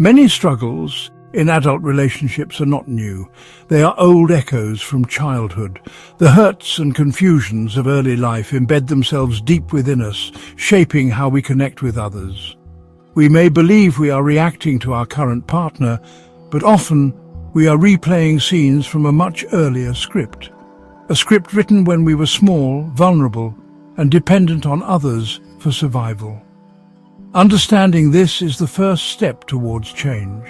Many struggles in adult relationships are not new. They are old echoes from childhood. The hurts and confusions of early life embed themselves deep within us, shaping how we connect with others. We may believe we are reacting to our current partner, but often we are replaying scenes from a much earlier script. A script written when we were small, vulnerable, and dependent on others for survival. Understanding this is the first step towards change.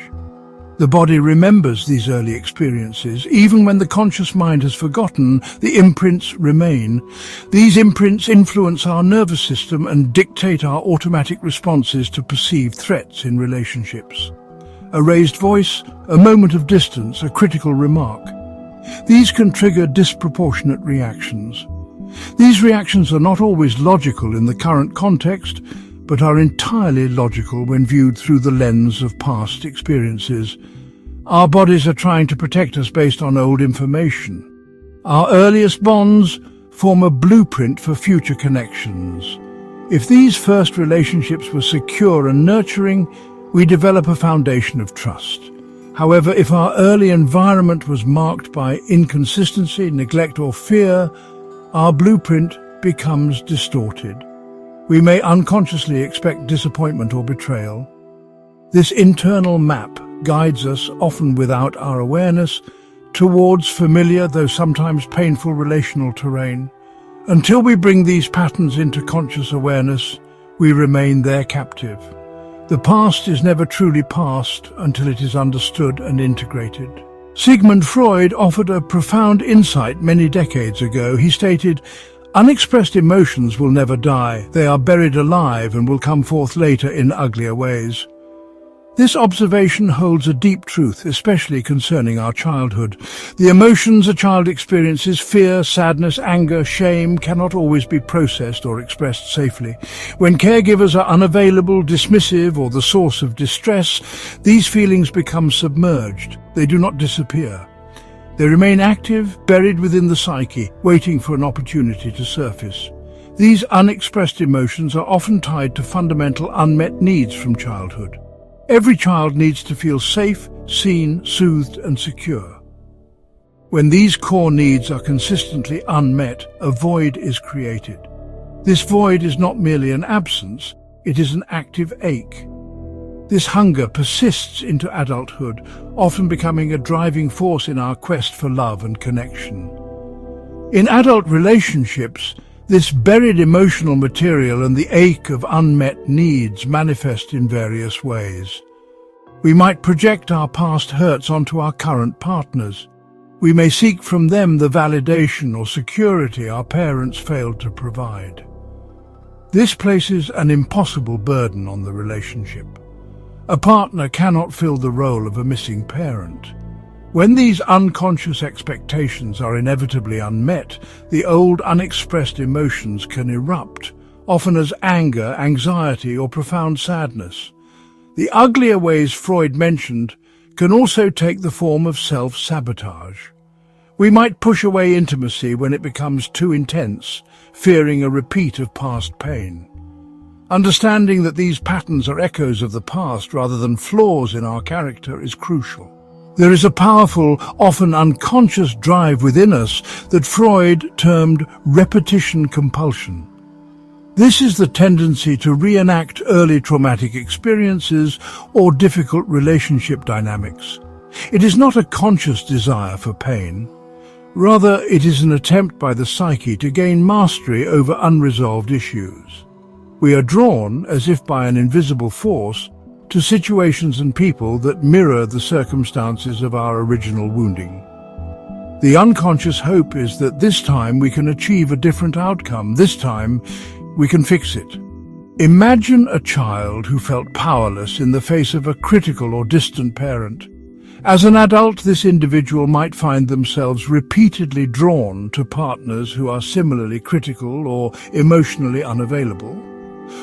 The body remembers these early experiences. Even when the conscious mind has forgotten, the imprints remain. These imprints influence our nervous system and dictate our automatic responses to perceived threats in relationships. A raised voice, a moment of distance, a critical remark. These can trigger disproportionate reactions. These reactions are not always logical in the current context, but are entirely logical when viewed through the lens of past experiences. Our bodies are trying to protect us based on old information. Our earliest bonds form a blueprint for future connections. If these first relationships were secure and nurturing, we develop a foundation of trust. However, if our early environment was marked by inconsistency, neglect, or fear, our blueprint becomes distorted. We may unconsciously expect disappointment or betrayal. This internal map guides us, often without our awareness, towards familiar, though sometimes painful, relational terrain. Until we bring these patterns into conscious awareness, we remain their captive. The past is never truly past until it is understood and integrated. Sigmund Freud offered a profound insight many decades ago. He stated, "Unexpressed emotions will never die. They are buried alive and will come forth later in uglier ways." This observation holds a deep truth, especially concerning our childhood. The emotions a child experiences, fear, sadness, anger, shame, cannot always be processed or expressed safely. When caregivers are unavailable, dismissive, or the source of distress, these feelings become submerged. They do not disappear. They remain active, buried within the psyche, waiting for an opportunity to surface. These unexpressed emotions are often tied to fundamental unmet needs from childhood. Every child needs to feel safe, seen, soothed, and secure. When these core needs are consistently unmet, a void is created. This void is not merely an absence, it is an active ache. This hunger persists into adulthood, often becoming a driving force in our quest for love and connection. In adult relationships, this buried emotional material and the ache of unmet needs manifest in various ways. We might project our past hurts onto our current partners. We may seek from them the validation or security our parents failed to provide. This places an impossible burden on the relationship. A partner cannot fill the role of a missing parent. When these unconscious expectations are inevitably unmet, the old unexpressed emotions can erupt, often as anger, anxiety, or profound sadness. The uglier ways Freud mentioned can also take the form of self-sabotage. We might push away intimacy when it becomes too intense, fearing a repeat of past pain. Understanding that these patterns are echoes of the past rather than flaws in our character is crucial. There is a powerful, often unconscious drive within us that Freud termed repetition compulsion. This is the tendency to reenact early traumatic experiences or difficult relationship dynamics. It is not a conscious desire for pain. Rather, it is an attempt by the psyche to gain mastery over unresolved issues. We are drawn, as if by an invisible force, to situations and people that mirror the circumstances of our original wounding. The unconscious hope is that this time we can achieve a different outcome. This time we can fix it. Imagine a child who felt powerless in the face of a critical or distant parent. As an adult, this individual might find themselves repeatedly drawn to partners who are similarly critical or emotionally unavailable.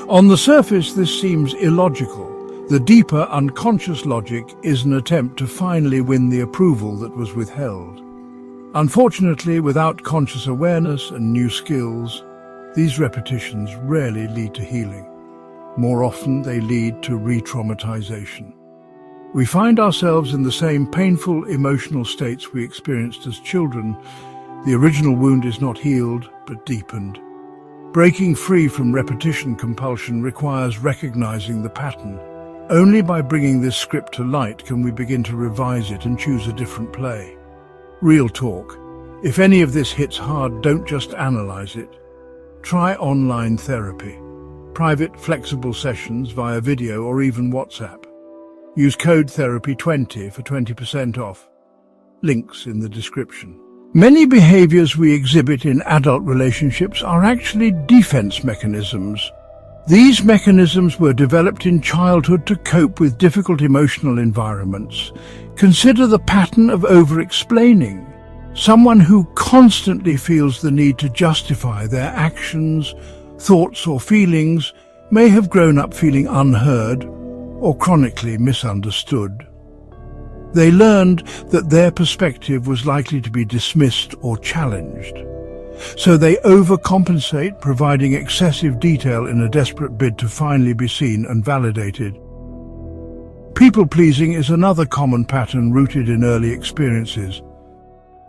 On the surface, this seems illogical. The deeper unconscious logic is an attempt to finally win the approval that was withheld. Unfortunately, without conscious awareness and new skills, these repetitions rarely lead to healing. More often, they lead to re-traumatization. We find ourselves in the same painful emotional states we experienced as children. The original wound is not healed, but deepened. Breaking free from repetition compulsion requires recognizing the pattern. Only by bringing this script to light can we begin to revise it and choose a different play. Real talk. If any of this hits hard, don't just analyze it. Try online therapy. Private, flexible sessions via video or even WhatsApp. Use code therapy20 for 20% off. Links in the description. Many behaviors we exhibit in adult relationships are actually defense mechanisms. These mechanisms were developed in childhood to cope with difficult emotional environments. Consider the pattern of over-explaining. Someone who constantly feels the need to justify their actions, thoughts or feelings may have grown up feeling unheard or chronically misunderstood. They learned that their perspective was likely to be dismissed or challenged. So they overcompensate, providing excessive detail in a desperate bid to finally be seen and validated. People-pleasing is another common pattern rooted in early experiences.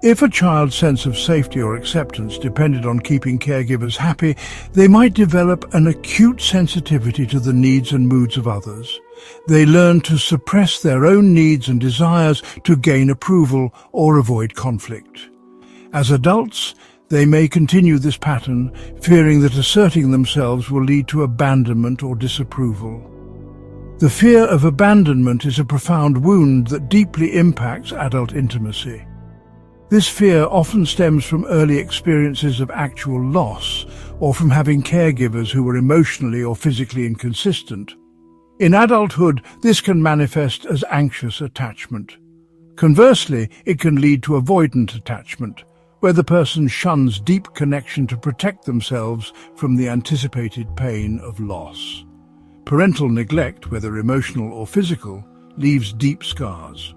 If a child's sense of safety or acceptance depended on keeping caregivers happy, they might develop an acute sensitivity to the needs and moods of others. They learn to suppress their own needs and desires to gain approval or avoid conflict. As adults, they may continue this pattern, fearing that asserting themselves will lead to abandonment or disapproval. The fear of abandonment is a profound wound that deeply impacts adult intimacy. This fear often stems from early experiences of actual loss or from having caregivers who were emotionally or physically inconsistent. In adulthood, this can manifest as anxious attachment. Conversely, it can lead to avoidant attachment, where the person shuns deep connection to protect themselves from the anticipated pain of loss. Parental neglect, whether emotional or physical, leaves deep scars.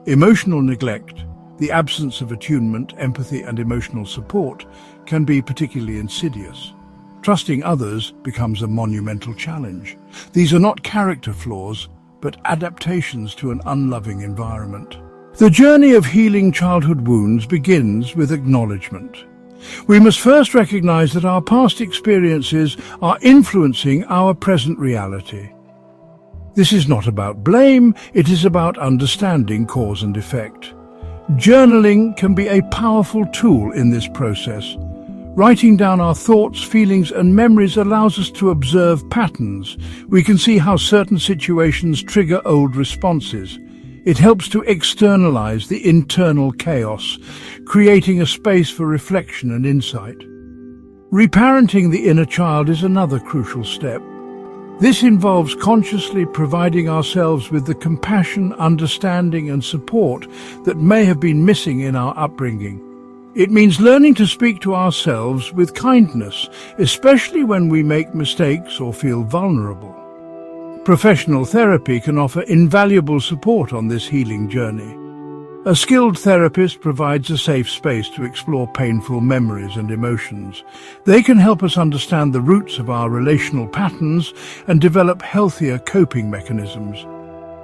Emotional neglect, the absence of attunement, empathy, and emotional support, can be particularly insidious. Trusting others becomes a monumental challenge. These are not character flaws, but adaptations to an unloving environment. The journey of healing childhood wounds begins with acknowledgement. We must first recognize that our past experiences are influencing our present reality. This is not about blame, it is about understanding cause and effect. Journaling can be a powerful tool in this process. Writing down our thoughts, feelings, and memories allows us to observe patterns. We can see how certain situations trigger old responses. It helps to externalize the internal chaos, creating a space for reflection and insight. Reparenting the inner child is another crucial step. This involves consciously providing ourselves with the compassion, understanding, and support that may have been missing in our upbringing. It means learning to speak to ourselves with kindness, especially when we make mistakes or feel vulnerable. Professional therapy can offer invaluable support on this healing journey. A skilled therapist provides a safe space to explore painful memories and emotions. They can help us understand the roots of our relational patterns and develop healthier coping mechanisms.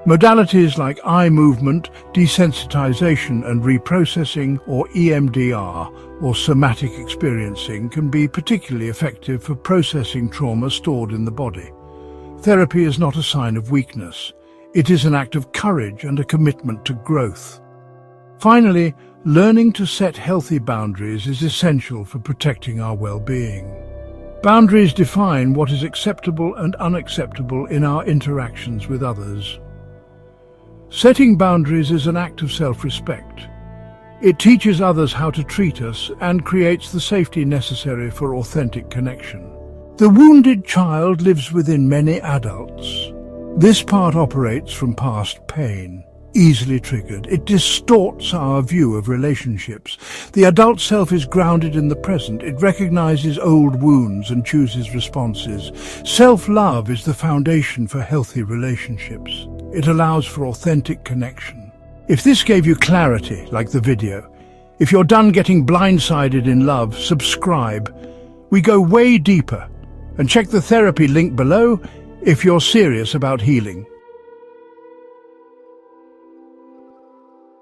Modalities like eye movement, desensitization and reprocessing, or EMDR, or somatic experiencing, can be particularly effective for processing trauma stored in the body. Therapy is not a sign of weakness. It is an act of courage and a commitment to growth. Finally, learning to set healthy boundaries is essential for protecting our well-being. Boundaries define what is acceptable and unacceptable in our interactions with others. Setting boundaries is an act of self-respect. It teaches others how to treat us and creates the safety necessary for authentic connection. The wounded child lives within many adults. This part operates from past pain. Easily triggered, it distorts our view of relationships. The adult self is grounded in the present. It recognizes old wounds and chooses responses. Self-love is the foundation for healthy relationships. It allows for authentic connection. If this gave you clarity, like the video, if you're done getting blindsided in love, subscribe. We go way deeper. And check the therapy link below if you're serious about healing.